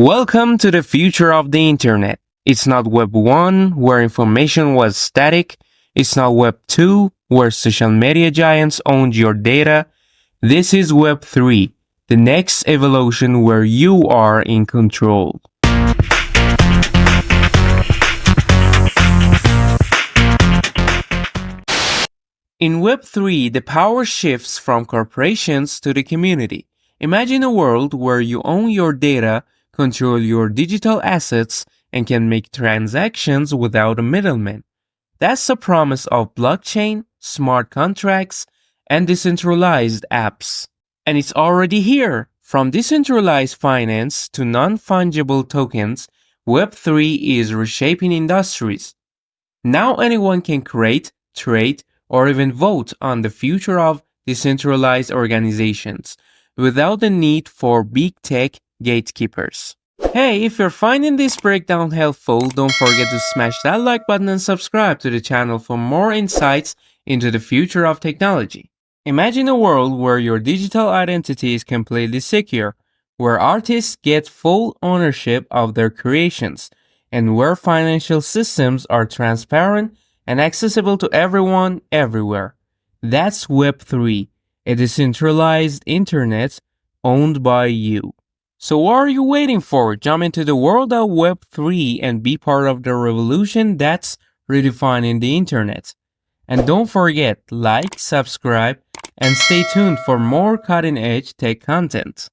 Welcome to the future of the internet. It's not Web 1, where information was static. It's not Web 2, where social media giants owned your data. This is Web 3, the next evolution where you are in control. In Web 3, the power shifts from corporations to the community. Imagine a world where you own your data, control your digital assets, and can make transactions without a middleman. That's the promise of blockchain, smart contracts, and decentralized apps. And it's already here. From decentralized finance to non-fungible tokens, Web3 is reshaping industries. Now anyone can create, trade, or even vote on the future of decentralized organizations without the need for big tech gatekeepers. Hey, if you're finding this breakdown helpful, don't forget to smash that like button and subscribe to the channel for more insights into the future of technology. Imagine a world where your digital identity is completely secure, where artists get full ownership of their creations, and where financial systems are transparent and accessible to everyone, everywhere. That's Web3, a decentralized internet owned by you. So what are you waiting for? Jump into the world of Web3 and be part of the revolution that's redefining the internet. And don't forget, like, subscribe, and stay tuned for more cutting-edge tech content.